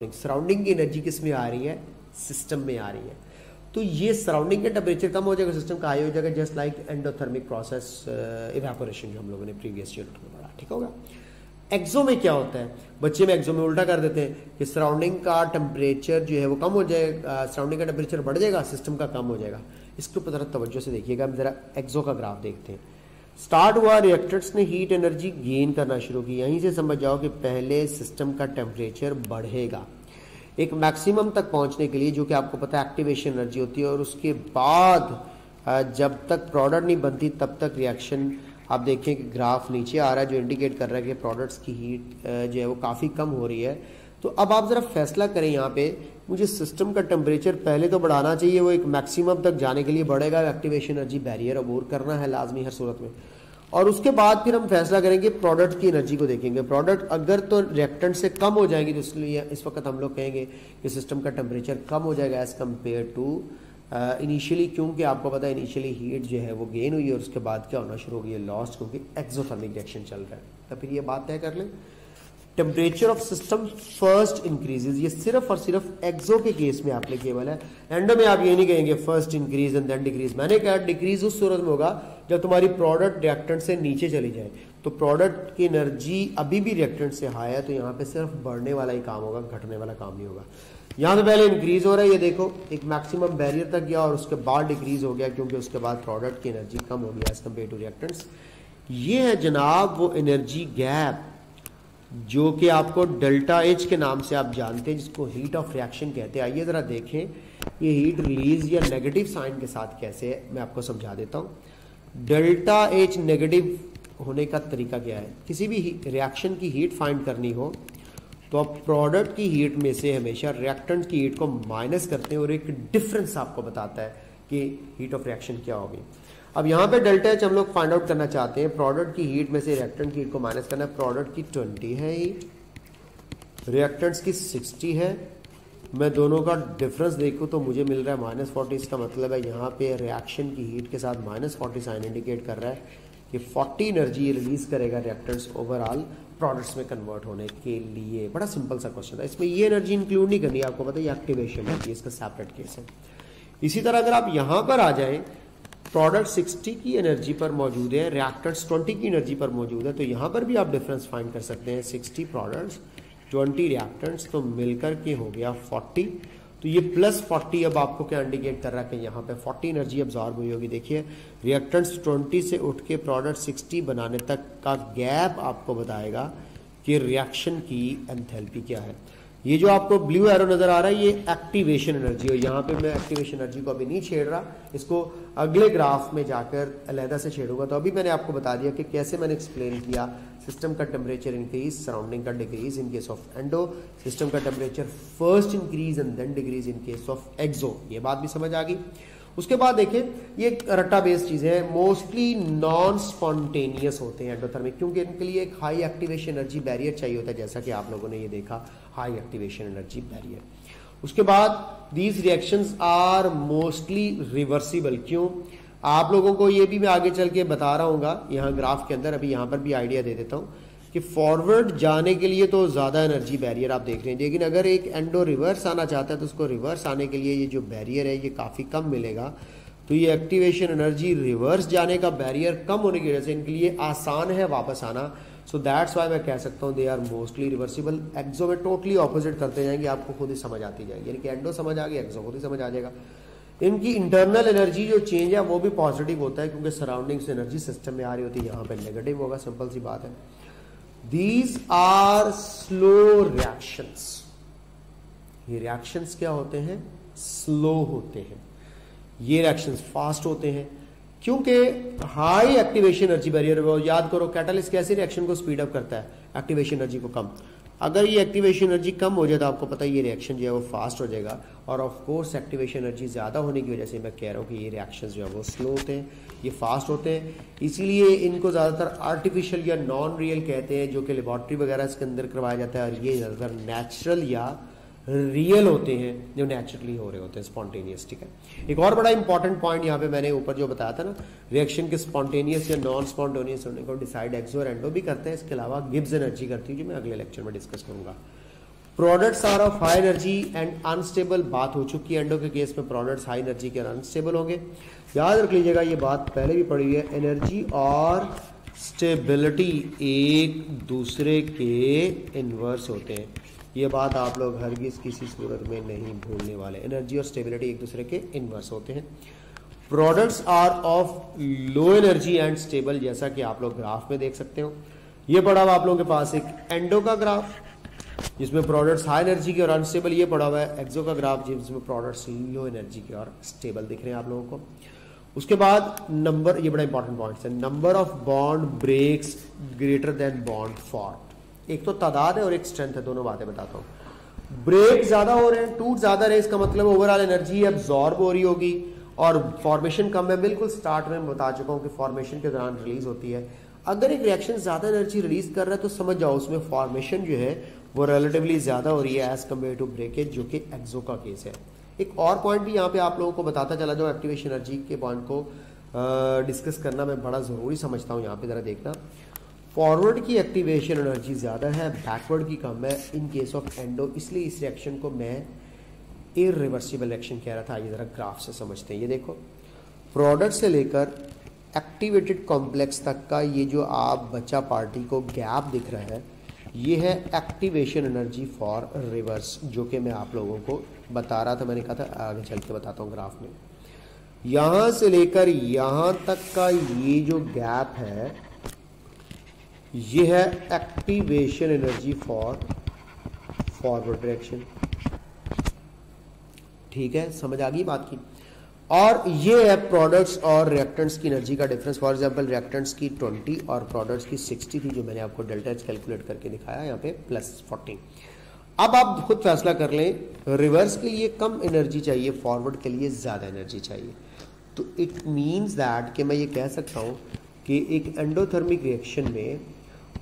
Surrounding की energy किस में आ रही है, सिस्टम में आ रही है। तो ये सराउंडिंग का टेम्परेचर कम हो जाएगा, सिस्टम का हाई हो जाएगा, just like endothermic process evaporation जो हम लोगों ने प्रीवियस यूनिट में पढ़ा। ठीक होगा। एक्सो में क्या होता है, बच्चे में एक्सो में उल्टा कर देते हैं कि सराउंडिंग का टेम्परेचर जो है वो कम हो जाएगा, सराउंडिंग का टेम्परेचर बढ़ जाएगा, सिस्टम का कम हो जाएगा। इसके ऊपर जरा तवज्जो से देखिएगा, हम जरा एक्सो का ग्राफ देखते हैं। स्टार्ट हुआ, रिएक्टर्स ने हीट एनर्जी गेन करना शुरू की। यहीं से समझ जाओ कि पहले सिस्टम का टेम्परेचर बढ़ेगा एक मैक्सिमम तक पहुंचने के लिए, जो कि आपको पता है एक्टिवेशन एनर्जी होती है। और उसके बाद जब तक प्रोडक्ट नहीं बनती तब तक रिएक्शन, आप देखें कि ग्राफ नीचे आ रहा है जो इंडिकेट कर रहा है कि प्रोडक्ट्स की हीट जो है वो काफ़ी कम हो रही है। तो अब आप ज़रा फैसला करें यहाँ पे, मुझे सिस्टम का टेम्परेचर पहले तो बढ़ाना चाहिए, वो एक मैक्सिमम तक जाने के लिए बढ़ेगा, एक्टिवेशन एनर्जी बैरियर अबोर करना है लाजमी हर सूरत में। और उसके बाद फिर हम फैसला करेंगे प्रोडक्ट की एनर्जी को देखेंगे। प्रोडक्ट अगर तो रिएक्टेंट से कम हो जाएगी तो इसलिए इस वक्त हम लोग कहेंगे कि सिस्टम का टेम्परेचर कम हो जाएगा एज कम्पेयर टू इनिशियली, क्योंकि आपको पता है इनिशियली हीट जो है वो गेन हुई और उसके बाद क्या होना शुरू हो गई है, लॉस्ट, क्योंकि एक्सोथर्मिक रिएक्शन चल रहा है। तो फिर ये बात तय कर लें, temperature of system first increases. ये सिर्फ और सिर्फ एक्सो के केस में एप्लीकेबल है। एंडो में आप ये नहीं कहेंगे first increase and then decrease. मैंने कहा डिक्रीज उस सूरत में होगा जब तुम्हारी प्रोडक्ट रिएक्टेंट से नीचे चली जाए। तो प्रोडक्ट की एनर्जी अभी भी रिएक्टेंट से हाई है, तो यहाँ पे सिर्फ बढ़ने वाला ही काम होगा, घटने वाला काम नहीं होगा। यहाँ पे पहले इंक्रीज हो रहा है, ये देखो एक मैक्सिमम बैरियर तक गया और उसके बाद डिक्रीज हो गया, क्योंकि उसके बाद प्रोडक्ट की एनर्जी कम हो गया एज कम्पेयर टू रिएक्टेंट्स। ये है जनाब वो एनर्जी गैप जो कि आपको डेल्टा एच के नाम से आप जानते हैं, जिसको हीट ऑफ रिएक्शन कहते हैं। आइए जरा देखें ये हीट रिलीज या नेगेटिव साइन के साथ कैसे है, मैं आपको समझा देता हूं। डेल्टा एच नेगेटिव होने का तरीका क्या है, किसी भी रिएक्शन की हीट फाइंड करनी हो तो आप प्रोडक्ट की हीट में से हमेशा रिएक्टेंट की हीट को माइनस करते हैं और एक डिफरेंस आपको बताता है कि हीट ऑफ रिएक्शन क्या होगी। अब यहाँ पे डेल्टा एच हम लोग फाइंड आउट करना चाहते हैं, प्रोडक्ट की हीट में से रिएक्टेंट की हीट को माइनस करना है। प्रोडक्ट की 20 है हीट, रिएक्टेंट्स की 60 है। मैं दोनों का डिफरेंस देखूं तो मुझे मिल रहा है -40। इसका मतलब है यहाँ पे रिएक्शन की हीट के साथ -40 साइन इंडिकेट कर रहा है कि 40 एनर्जी रिलीज करेगा रिएक्टेंट्स ओवरऑल प्रोडक्ट्स में कन्वर्ट होने के लिए। बड़ा सिंपल सा क्वेश्चन है, इसमें ये एनर्जी इंक्लूड नहीं करनी है, आपको पता है ये एक्टिवेशन एनर्जी, इसका सेपरेट केस है। इसी तरह अगर आप यहाँ पर आ जाएं, प्रोडक्ट 60 की एनर्जी पर मौजूद है, रिएक्टेंट्स 20 की एनर्जी पर मौजूद है, तो यहाँ पर भी आप डिफरेंस फाइंड कर सकते हैं। 60 प्रोडक्ट्स 20 रिएक्टेंट्स तो मिलकर के हो गया 40। तो ये +40 अब आपको क्या इंडिकेट कर रहा है कि यहाँ पे 40 एनर्जी अब्जॉर्ब हुई होगी। देखिए रिएक्टेंट्स 20 से उठ के प्रोडक्ट 60 बनाने तक का गैप आपको बताएगा कि रिएक्शन की एंथैल्पी क्या है। ये जो आपको ब्लू एरो नजर आ रहा है ये एक्टिवेशन एनर्जी है। यहाँ पे मैं एक्टिवेशन एनर्जी को अभी नहीं छेड़ रहा, इसको अगले ग्राफ में जाकर अलहदा से छेड़ूंगा। तो अभी मैंने आपको बता दिया कि कैसे मैंने एक्सप्लेन किया सिस्टम का टेम्परेचर इंक्रीज, सराउंडिंग का decrease in case of endo, system का temperature first increase and then decrease in case of exo. ये बात भी समझ आ गई। उसके बाद देखिए ये रट्टा बेस्ड चीजें हैं, मोस्टली नॉन स्पॉन्टेनियस होते हैं एंडोथर्मिक, क्योंकि इनके लिए एक हाई एक्टिवेशन एनर्जी बैरियर चाहिए होता है, जैसा कि आप लोगों ने ये देखा हाई एक्टिवेशन एनर्जी बैरियर। उसके बाद these reactions are mostly reversible. क्यों, आप लोगों को ये भी मैं आगे चल के बता रहा हूँ यहाँ ग्राफ के अंदर, अभी यहाँ पर भी आइडिया दे देता हूँ कि फॉरवर्ड जाने के लिए तो ज्यादा एनर्जी बैरियर आप देख रहे हैं, लेकिन अगर एक एंडो रिवर्स आना चाहता है तो उसको रिवर्स आने के लिए ये जो बैरियर है ये काफी कम मिलेगा। तो ये एक्टिवेशन एनर्जी रिवर्स जाने का बैरियर कम होने की वजह से इनके लिए आसान है वापस आना। सो दैट्स वाई मैं कह सकता हूँ दे आर मोस्टली रिवर्सिबल। एक्सो में टोटली ऑपोजिट करते जाएंगे, आपको खुद ही समझ आती जाएगी, यानी कि एंडो समझ आ गया, एक्सो खुद ही समझ आ जाएगा। इनकी इंटरनल एनर्जी जो चेंज है वो भी पॉजिटिव होता है, क्योंकि सराउंडिंग से एनर्जी सिस्टम में आ रही होती है, यहाँ पे नेगेटिव होगा, सिंपल सी बात है। These are slow reactions। ये रिएक्शंस क्या होते हैं, स्लो होते हैं। ये रिएक्शंस फास्ट होते हैं क्योंकि हाई एक्टिवेशन एनर्जी बैरियर। याद करो कैटालिस्ट कैसे रिएक्शन को स्पीड अप करता है, एक्टिवेशन एनर्जी को कम। अगर ये एक्टिवेशन एनर्जी कम हो जाए तो आपको पता है ये रिएक्शन जो है वो फास्ट हो जाएगा। और ऑफ कोर्स एक्टिवेशन एनर्जी ज्यादा होने की वजह से मैं कह रहा हूँ कि ये रिएक्शंस जो है वो स्लो होते हैं, ये फास्ट होते हैं। इसीलिए इनको ज्यादातर आर्टिफिशियल या नॉन रियल कहते हैं, जो कि लेबोरेटरी वगैरह इसके अंदर करवाया जाता है। और ये ज्यादातर नेचुरल या रियल होते हैं, जो नेचुरली हो रहे होते हैं, स्पॉन्टेनियस। ठीक है, एक और बड़ा इंपॉर्टेंट पॉइंट यहाँ पे मैंने ऊपर जो बताया था ना, रिएक्शन के स्पॉन्टेनियस या नॉन स्पॉन्टेनियस होने को डिसाइड एक्सो और एंडो भी करते हैं, इसके अलावा गिब्स एनर्जी करती है, जो मैं अगले लेक्चर में डिस्कस करूंगा। Products are of high energy and unstable, बात हो चुकी है एंडो के केस में प्रोडक्ट्स हाई एनर्जी के अनस्टेबल होंगे। याद रख लीजिएगा, ये बात पहले भी पढ़ी है, एनर्जी और स्टेबिलिटी एक दूसरे के इन्वर्स होते हैं। ये बात आप लोग हरगिज किसी सूरत में नहीं भूलने वाले, एनर्जी और स्टेबिलिटी एक दूसरे के इन्वर्स होते हैं। Products are of low energy and stable, जैसा कि आप लोग ग्राफ में देख सकते हो। ये पढ़ा हुआ आप लोगों के पास एक एंडो का ग्राफ जिसमें प्रोडक्ट्स हाई एनर्जी के और अनस्टेबल, ये पढ़ा हुआ है एक्सो का ग्राफ जिसमें प्रोडक्ट्स लो एनर्जी के और स्टेबल दिख रहे हैं आप लोगों को। उसके बाद नंबर, ये बड़ा इंपॉर्टेंट पॉइंट है, number of bond breaks greater than bond form. एक तो तादाद है और एक स्ट्रेंथ है, दोनों बातें बताता हूं। ब्रेक ज्यादा हो रहे हैं, टूट ज्यादा रहे, इसका मतलब ओवरऑल एनर्जी एब्जॉर्ब हो रही होगी और फॉर्मेशन कम है। बिल्कुल स्टार्ट में बता चुका हूं कि फॉर्मेशन के दौरान रिलीज होती है। अगर एक रिएक्शन ज्यादा एनर्जी रिलीज कर रहा है तो समझ जाओ उसमें फॉर्मेशन जो है वो रिलेटिवली ज्यादा हो रही है एज कम्पेयर टू ब्रेकेज, जो कि एक्सो का केस है। एक और पॉइंट भी यहाँ पे आप लोगों को बताता चला जाऊँ, एक्टिवेशन एनर्जी के पॉइंट को डिस्कस करना मैं बड़ा जरूरी समझता हूँ। यहाँ पे जरा देखना, फॉरवर्ड की एक्टिवेशन एनर्जी ज्यादा है, बैकवर्ड की कम है इन केस ऑफ एंडो, इसलिए इस रिएक्शन को मैं इरिवर्सिबल रिएक्शन कह रहा था। ये जरा ग्राफ से समझते हैं। ये देखो, प्रोडक्ट से लेकर एक्टिवेटेड कॉम्प्लेक्स तक का ये जो आप बच्चा पार्टी को गैप दिख रहा है, ये है एक्टिवेशन एनर्जी फॉर रिवर्स, जो कि मैं आप लोगों को बता रहा था। मैंने कहा था आगे चल के बताता हूँ ग्राफ में। यहां से लेकर यहां तक का ये जो गैप है, ये है activation energy for forward direction. ठीक है, समझ आ गई बात की। और ये है प्रोडक्ट्स और रिएक्टेंट्स की एनर्जी का डिफरेंस। फॉर एग्जांपल रिएक्टेंट्स की 20 और प्रोडक्ट्स की 60 थी, जो मैंने आपको डेल्टा एच कैलकुलेट करके दिखाया, यहाँ पे +40। अब आप खुद फैसला कर लें, रिवर्स के लिए कम एनर्जी चाहिए, फॉरवर्ड के लिए ज्यादा एनर्जी चाहिए। तो इट मीन्स दैट कि मैं ये कह सकता हूँ कि एक एंडोथर्मिक रिएक्शन में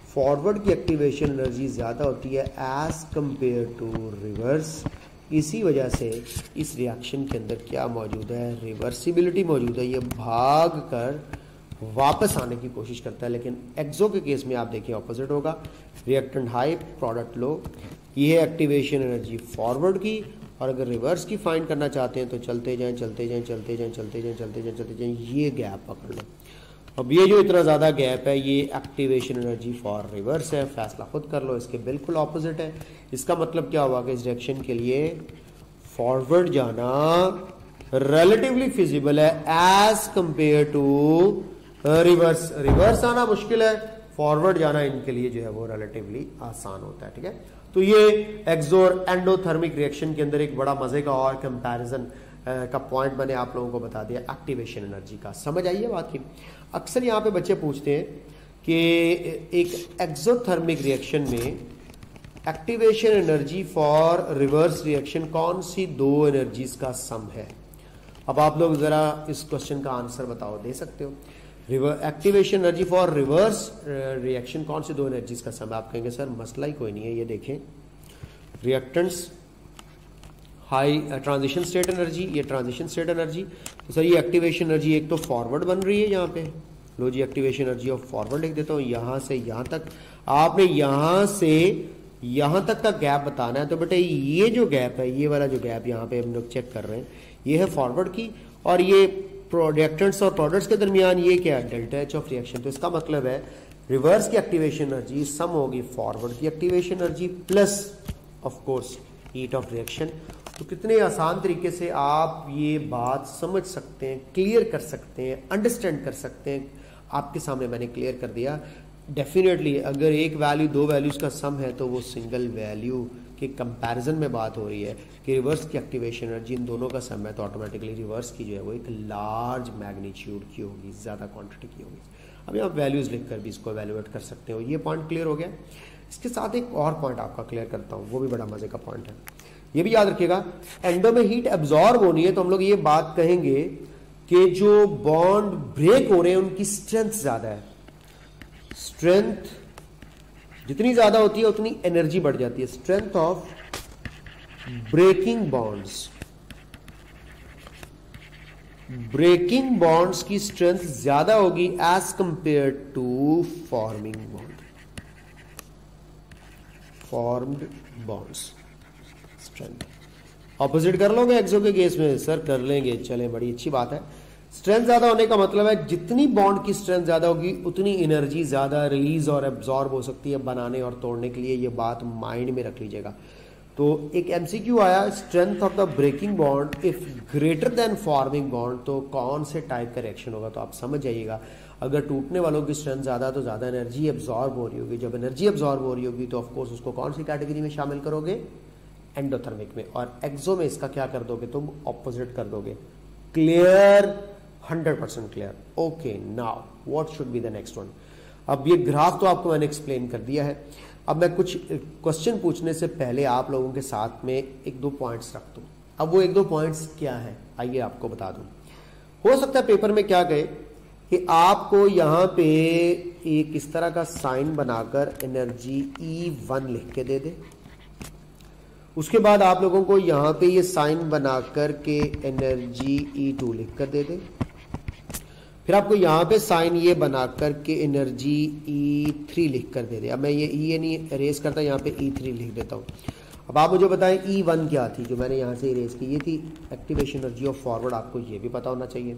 फॉरवर्ड की एक्टिवेशन एनर्जी ज्यादा होती है एज कंपेयर टू रिवर्स। इसी वजह से इस रिएक्शन के अंदर क्या मौजूद है, रिवर्सिबिलिटी मौजूद है। ये भाग कर वापस आने की कोशिश करता है, लेकिन एक्सो के केस में आप देखिए ऑपोजिट होगा, रिएक्टेंट हाई प्रोडक्ट लो। ये है एक्टिवेशन एनर्जी फॉरवर्ड की, और अगर रिवर्स की फाइंड करना चाहते हैं तो चलते जाएं चलते जाएं चलते जाएं चलते जाएं चलते जाएं चलते जाएं, ये गैप पकड़ लो। अब ये जो इतना ज्यादा गैप है, ये एक्टिवेशन एनर्जी फॉर रिवर्स है। फैसला खुद कर लो, इसके बिल्कुल ऑपोजिट है। इसका मतलब क्या हुआ कि इस डायरेक्शन के लिए फॉरवर्ड जाना रिलेटिवली फिजिबल है as compare to reverse. Reverse आना मुश्किल है, फॉरवर्ड जाना इनके लिए जो है वो रिलेटिवली आसान होता है। ठीक है, तो ये एक्सो और एंडोथर्मिक रिएक्शन के अंदर एक बड़ा मजे का और कंपैरिजन का पॉइंट मैंने आप लोगों को बता दिया एक्टिवेशन एनर्जी का। समझ आइए बात की। अक्सर यहाँ पे बच्चे पूछते हैं कि एक एक्सोथर्मिक रिएक्शन में activation energy for reverse reaction कौन सी दो एनर्जीज का सम है। अब आप लोग जरा इस क्वेश्चन का आंसर बताओ, दे सकते हो। Activation energy for reverse reaction कौन सी दो एनर्जीज का सम है। आप कहेंगे सर मसला ही कोई नहीं है, ये देखें, reactants high transition state energy, ये ट्रांजिशन स्टेट एनर्जी। तो सर ये एक्टिवेशन एनर्जी एक तो फॉरवर्ड बन रही है यहाँ पे, लो जी एक्टिवेशन एनर्जी ऑफ फॉरवर्ड लिख देता हूँ। यहां से यहां तक आपने यहां से यहां तक का गैप बताना है, तो बेटे ये जो गैप है, ये वाला जो गैप यहाँ पे हम लोग चेक कर रहे हैं, ये है फॉरवर्ड की, और ये रिएक्टेंट्स और प्रोडक्ट्स के दरमियान ये क्या है, डेल्टा एच ऑफ रिएक्शन। तो इसका मतलब है रिवर्स की एक्टिवेशन एनर्जी सम होगी फॉरवर्ड की activation energy plus of course heat of reaction. तो कितने आसान तरीके से आप ये बात समझ सकते हैं, क्लियर कर सकते हैं, अंडरस्टैंड कर सकते हैं। आपके सामने मैंने क्लियर कर दिया। डेफिनेटली अगर एक वैल्यू दो वैल्यूज का सम है तो वो सिंगल वैल्यू के कंपैरिजन में बात हो रही है कि रिवर्स की एक्टिवेशन एनर्जी इन दोनों का सम है, तो ऑटोमेटिकली रिवर्स की जो है वो एक लार्ज मैग्नीट्यूड की होगी, ज्यादा क्वांटिटी की होगी। अभी आप वैल्यूज लिखकर भी इसको एवेल्युएट कर सकते हो। ये पॉइंट क्लियर हो गया। इसके साथ एक और पॉइंट आपका क्लियर करता हूँ, वो भी बड़ा मजे का पॉइंट है। ये भी याद रखिएगा, एंडो में हीट एब्जॉर्ब होनी है तो हम लोग ये बात कहेंगे कि जो बॉन्ड ब्रेक हो रहे हैं उनकी स्ट्रेंथ ज्यादा है। स्ट्रेंथ जितनी ज्यादा होती है उतनी एनर्जी बढ़ जाती है। Strength of breaking bonds, breaking bonds की स्ट्रेंथ ज्यादा होगी as compare to forming bond, formed bonds. Strength. Opposite कर लोगे एक्सो के केस में? सर कर लेंगे, चलें, बड़ी अच्छी बात है। स्ट्रेंथ ज्यादा होने का मतलब है जितनी बॉन्ड की स्ट्रेंथ ज्यादा होगी उतनी एनर्जी ज्यादा रिलीज और एब्जॉर्ब हो सकती है बनाने और तोड़ने के लिए। ये बात माइंड में रख लीजिएगा। तो एक एमसीक्यू आया, strength of the breaking bond if greater than forming bond, तो कौन से टाइप का रिएक्शन होगा? तो आप समझ जाइएगा, अगर टूटने वालों की स्ट्रेंथ ज्यादा तो ज्यादा एनर्जी एब्जॉर्ब हो रही होगी। जब एनर्जी एब्जॉर्ब हो रही होगी तो ऑफकोर्स उसको कौन सी कैटेगरी में शामिल करोगे? एंडोथर्मिक में। और एक्सो में इसका क्या कर दोगे तुम? ऑपोजिट कर दोगे। Clear? 100% clear. Okay, now what should be the next one? अब ये ग्राफ तो आपको मैंने एक्सप्लेन कर दिया है। अब मैं कुछ क्वेश्चन पूछने से पहले आप लोगों के साथ में एक दो पॉइंट्स रख दूं। अब वो एक दो पॉइंट्स क्या है आइए आपको बता दूं। हो सकता है पेपर में क्या कहे कि आपको यहां पे एक इस तरह का साइन बनाकर एनर्जी E1 लिख के दे दे। उसके बाद आप लोगों को यहां पे ये साइन बनाकर के एनर्जी E2 लिख कर दे दे। फिर आपको यहां पे साइन ये बनाकर के एनर्जी E3 लिख कर दे दे। अब मैं ये E नहीं इरेज करता, यहाँ पे E3 लिख देता हूँ। अब आप मुझे बताएं E1 क्या थी जो मैंने यहाँ से इरेज की? ये थी एक्टिवेशन एनर्जी ऑफ फॉरवर्ड, आपको ये भी पता होना चाहिए।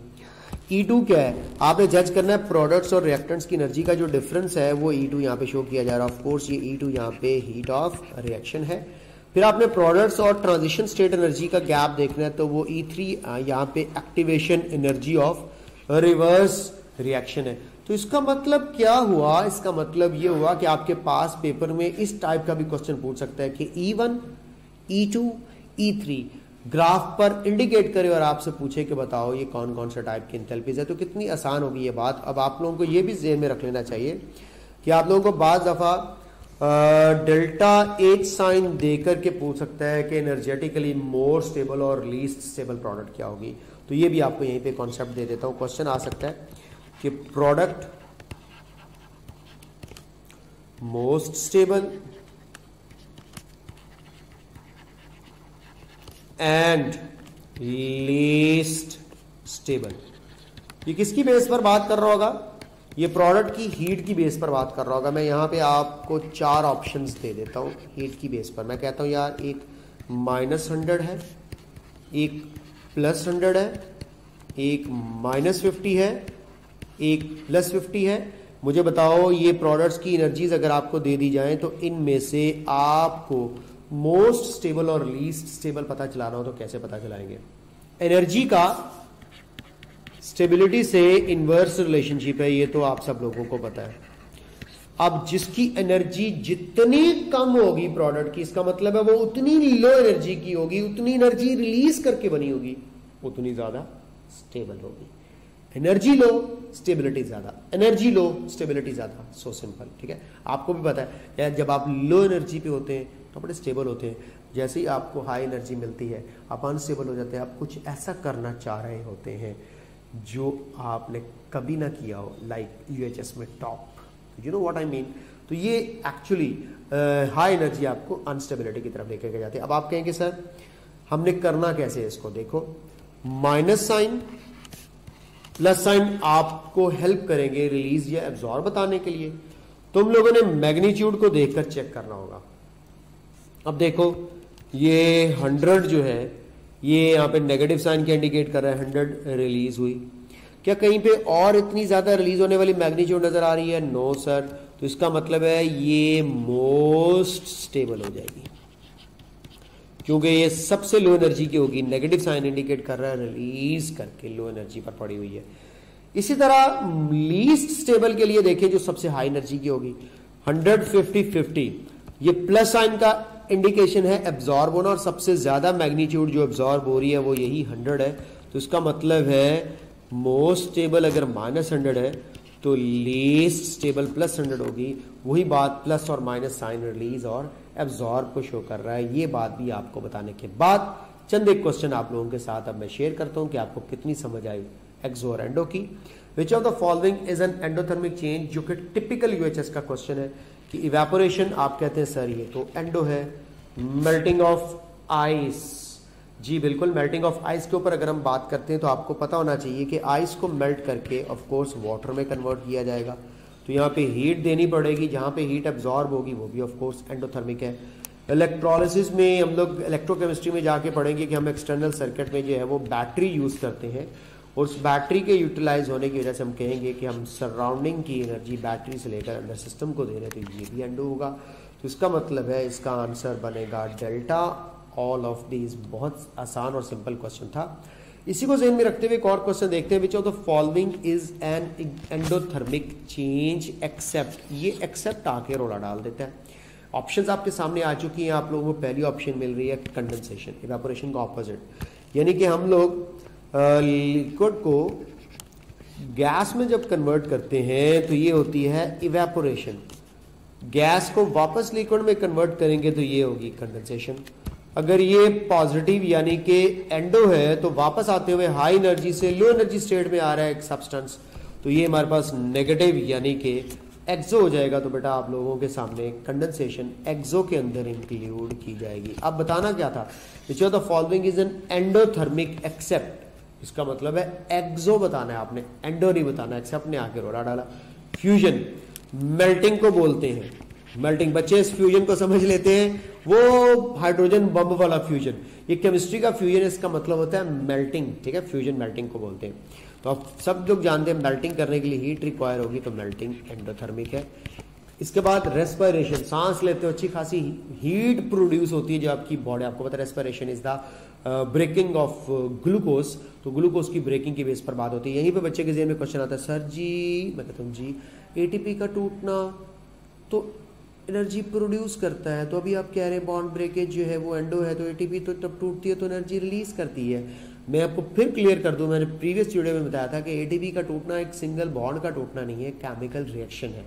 E2 क्या है? आपने जज करना है प्रोडक्ट्स और रिएक्टेंट्स की एनर्जी का जो डिफरेंस है वो E2 यहाँ पे शो किया जा रहा है। ऑफकोर्स ये E2 यहाँ पे हीट ऑफ रिएक्शन है। फिर आपने प्रोडक्ट्स और ट्रांजिशन स्टेट एनर्जी का गैप देखना है, तो वो E3 यहाँ पे activation energy of reverse reaction है। तो इसका मतलब क्या हुआ? इसका मतलब ये हुआ कि आपके पास पेपर में इस टाइप का भी क्वेश्चन पूछ सकता है कि E1, E2, E3 ग्राफ पर इंडिकेट करे और आपसे पूछे कि बताओ ये कौन कौन सा टाइप की एंथैल्पीज है। तो कितनी आसान होगी ये बात। अब आप लोगों को ये भी ज़हन में रख लेना चाहिए कि आप लोगों को बाज़ दफ़ा डेल्टा एच साइन देकर के पूछ सकता है कि एनर्जेटिकली मोर स्टेबल और लीस्ट स्टेबल प्रोडक्ट क्या होगी। तो ये भी आपको यहीं पे कॉन्सेप्ट दे देता हूं। क्वेश्चन आ सकता है कि product most stable and least stable. ये किसकी बेस पर बात कर रहा होगा? ये प्रोडक्ट की हीट की बेस पर बात कर रहा होगा। मैं यहां पे आपको 4 ऑप्शंस दे देता हूं हीट की बेस पर। मैं कहता हूं यार एक -100 है, एक +100 है, एक -50 है, एक +50 है। मुझे बताओ ये प्रोडक्ट्स की एनर्जीज अगर आपको दे दी जाए तो इनमें से आपको मोस्ट स्टेबल और लीस्ट स्टेबल पता चलाना हो तो कैसे पता चलाएंगे? एनर्जी का स्टेबिलिटी से इनवर्स रिलेशनशिप है, ये तो आप सब लोगों को पता है। अब जिसकी एनर्जी जितनी कम होगी प्रोडक्ट की, इसका मतलब है वो उतनी लो एनर्जी की होगी, उतनी एनर्जी रिलीज करके बनी होगी, उतनी ज्यादा स्टेबल होगी। एनर्जी लो स्टेबिलिटी ज्यादा, एनर्जी लो स्टेबिलिटी ज्यादा। सो सिंपल, ठीक है। आपको भी पता है जब आप लो एनर्जी पे होते हैं तो बड़े स्टेबल होते हैं। जैसे ही आपको हाई एनर्जी मिलती है आप अनस्टेबल हो जाते हैं। आप कुछ ऐसा करना चाह रहे होते हैं जो आपने कभी ना किया हो, लाइक यूएचएस में top, you know what I mean. तो ये एक्चुअली हाई एनर्जी आपको अनस्टेबिलिटी की तरफ लेकर के जाती है। अब आप कहेंगे सर हमने करना कैसे इसको? देखो माइनस साइन प्लस साइन आपको हेल्प करेंगे रिलीज या एब्जॉर्ब बताने के लिए। तुम लोगों ने मैग्नीट्यूड को देखकर चेक करना होगा। अब देखो ये 100 जो है ये यहाँ पे नेगेटिव साइन क्या इंडिकेट कर रहा है? 100 रिलीज हुई। क्या कहीं पे और इतनी ज्यादा रिलीज होने वाली मैग्नीट्यूड नजर आ रही है? No sir. तो इसका मतलब है ये मोस्ट स्टेबल हो जाएगी क्योंकि ये सबसे लो एनर्जी की होगी। नेगेटिव साइन इंडिकेट कर रहा है रिलीज करके लो एनर्जी पर पड़ी हुई है। इसी तरह लीस्ट स्टेबल के लिए देखिए जो सबसे हाई एनर्जी की होगी 100, 50, 50। ये प्लस साइन का इंडिकेशन है एब्जॉर्ब होना और सबसे ज्यादा मैग्नीट्यूड जो एब्जॉर्ब हो रही है वो यही 100 है। तो इसका मतलब है मोस्ट स्टेबल अगर -100 है तो लीस्ट स्टेबल +100 होगी। वही बात प्लस और माइनस साइन रिलीज और एब्जॉर्ब को शो कर रहा है। ये बात भी आपको बताने के बाद चंद एक क्वेश्चन आप लोगों के साथ अब मैं शेयर करता हूं कि आपको कितनी समझ आई एक्सो और एंडो की। विच of the following is an endothermic change, जो कि टिपिकल यूएचएस का क्वेश्चन है कि इवेपोरेशन आप कहते हैं सर ये तो एंडो है। मेल्टिंग ऑफ आइस, जी बिल्कुल, मेल्टिंग ऑफ आइस के ऊपर अगर हम बात करते हैं तो आपको पता होना चाहिए कि आइस को मेल्ट करके ऑफ कोर्स वाटर में कन्वर्ट किया जाएगा। तो यहाँ पे हीट देनी पड़ेगी, जहाँ पे हीट एब्जॉर्ब होगी वो भी ऑफ कोर्स एंडोथर्मिक है। इलेक्ट्रोलिसिस में हम लोग इलेक्ट्रोकेमिस्ट्री में जाके पढ़ेंगे कि हम एक्सटर्नल सर्किट में जो है वो बैटरी यूज़ करते हैं, और उस बैटरी के यूटिलाइज होने की वजह से हम कहेंगे कि हम सराउंडिंग की एनर्जी बैटरी से लेकर अंदर सिस्टम को दे रहे हैं, तो ये भी एंडो होगा। तो इसका मतलब है इसका आंसर बनेगा डेल्टा ऑल ऑफ दीज। बहुत आसान और सिंपल क्वेश्चन था। इसी को ध्यान में रखते हुए एक और क्वेश्चन देखते हैं, which of the following is an endothermic change except. ये एक्सेप्ट आके रोड़ा डाल देता है। ऑप्शंस आपके सामने आ चुकी हैं, आप लोगों को पहली ऑप्शन मिल रही है कंडेंसेशन, इवेपोरेशन का ऑपोजिट, यानी कि हम लोग लिक्विड को गैस में जब कन्वर्ट करते हैं तो ये होती है इवेपोरेशन। गैस को वापस लिक्विड में कन्वर्ट करेंगे तो ये होगी कंडेंसेशन। अगर ये पॉजिटिव यानी कि एंडो है तो वापस आते हुए हाई एनर्जी से लो एनर्जी स्टेट में आ रहा है एक सब्सटेंस, तो ये हमारे पास नेगेटिव यानी कि एक्सो हो जाएगा। तो बेटा आप लोगों के सामने कंडेंसेशन एक्सो के अंदर इंक्लूड की जाएगी। अब बताना क्या था, which of the following is an endothermic except. इसका मतलब है एक्सो बताना है आपने, एंडो नहीं बताना, एक्सेप्ट ने आके रोड़ा डाला। फ्यूजन मेल्टिंग को बोलते हैं, मेल्टिंग। बच्चे इस फ्यूजन को समझ लेते हैं, वो हाइड्रोजन बम वाला फ्यूजन, ये केमिस्ट्री का फ्यूजन, इसका मतलब होता है मेल्टिंग, ठीक है। फ्यूजन मेल्टिंग को बोलते हैं। तो आप सब लोग जानते हैं मेल्टिंग करने के लिए हीट रिक्वायर होगी, तो मेल्टिंग एंडोथर्मिक है। इसके बाद रेस्पिरेशन, सांस लेते हो अच्छी खासी हीट प्रोड्यूस होती है जो आपकी बॉडी, आपको पता है respiration is the breaking of glucose, तो ग्लूकोज की ब्रेकिंग की बेस पर बात होती है। यहीं पे बच्चे के ज़हन में क्वेश्चन आता है, सर जी, मैं कहता हूँ जी एटीपी का टूटना तो एनर्जी प्रोड्यूस करता है, तो अभी आप कह रहे हैं बॉन्ड ब्रेकेज जो है वो एंडो है, तो एटीपी तो तब टूटती है तो एनर्जी रिलीज करती है। मैं आपको फिर क्लियर कर दूं, मैंने प्रीवियस वीडियो में बताया था कि एटीपी का टूटना एक सिंगल बॉन्ड का टूटना नहीं है, केमिकल रिएक्शन है।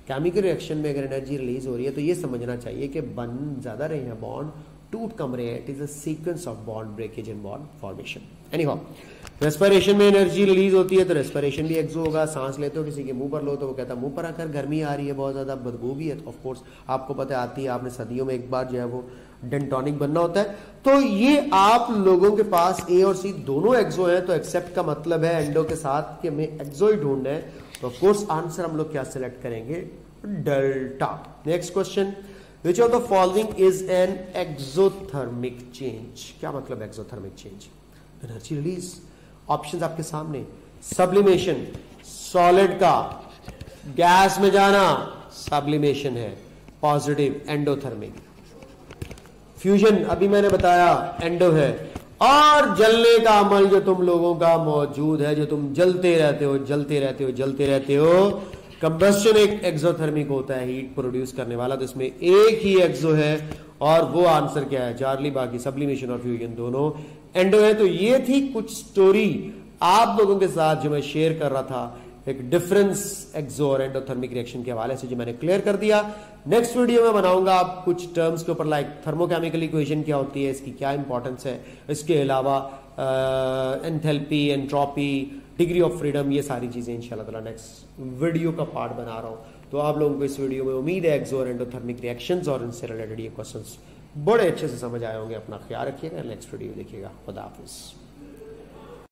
केमिकल रिएक्शन में अगर एनर्जी रिलीज हो रही है तो ये समझना चाहिए कि बन ज्यादा रहे हैं बॉन्ड, टूट कम रहे हैं, it is a sequence of bond breakage and bond formation. Anyhow respiration में एनर्जी रिलीज होती है तो रेस्पिरेशन भी एक्सो होगा। सांस लेते हो किसी के मुंह पर लो तो वो कहता है मुंह पर आकर गर्मी आ रही है, बहुत ज्यादा बदबू भी है, ऑफ कोर्स आपको पता आती है, आपने सदियों में एक बार जो है वो डेंटोनिक बनना होता है। तो ये आप लोगों के पास ए और सी दोनों एक्सो है, तो एक्सेप्ट का मतलब है एंडो के साथ कि हमें एक्सो ही ढूंढना है, तो ऑफ कोर्स आंसर हम लोग क्या सिलेक्ट करेंगे, delta. Next question, which of the following is an exothermic change. क्या मतलब exothermic change, energy release. Options आपके सामने, सब्लिमेशन सॉलिड का गैस में जाना सब्लिमेशन है, पॉजिटिव एंडोथर्मिक। फ्यूजन अभी मैंने बताया एंडो है, और जलने का अमल जो तुम लोगों का मौजूद है, जो तुम जलते रहते हो जलते रहते हो जलते रहते हो, कंबस्शन एक एक्सोथर्मिक होता है, हीट प्रोड्यूस करने वाला, तो इसमें एक ही एक्सो है और वो आंसर क्या है चार्ली, बाकी सब्लिमेशन और फ्यूजन दोनों एंडो है। तो ये थी कुछ स्टोरी आप लोगों के साथ जो मैं शेयर कर रहा था, एक डिफरेंस एक्सो और एंडोथर्मिक रिएक्शन के हवाले से जो मैंने क्लियर कर दिया। नेक्स्ट वीडियो में बनाऊंगा आप कुछ टर्म्स के ऊपर, लाइक थर्मोकेमिकल इक्वेशन क्या होती है, इसकी क्या इंपॉर्टेंस है, इसके अलावा enthalpy, entropy, degree of freedom, ये सारी चीजें इंशाल्लाह ताला नेक्स्ट वीडियो का पार्ट बना रहा हूं। तो आप लोगों को इस वीडियो में उम्मीद है एक्सो और एंडोथर्मिक रिएक्शंस और इनसे रिलेटेड ये क्वेश्चंस बड़े अच्छे से समझ आए होंगे। अपना ख्याल रखिएगा, नेक्स्ट वीडियो देखिएगा। खुदा हाफिज़।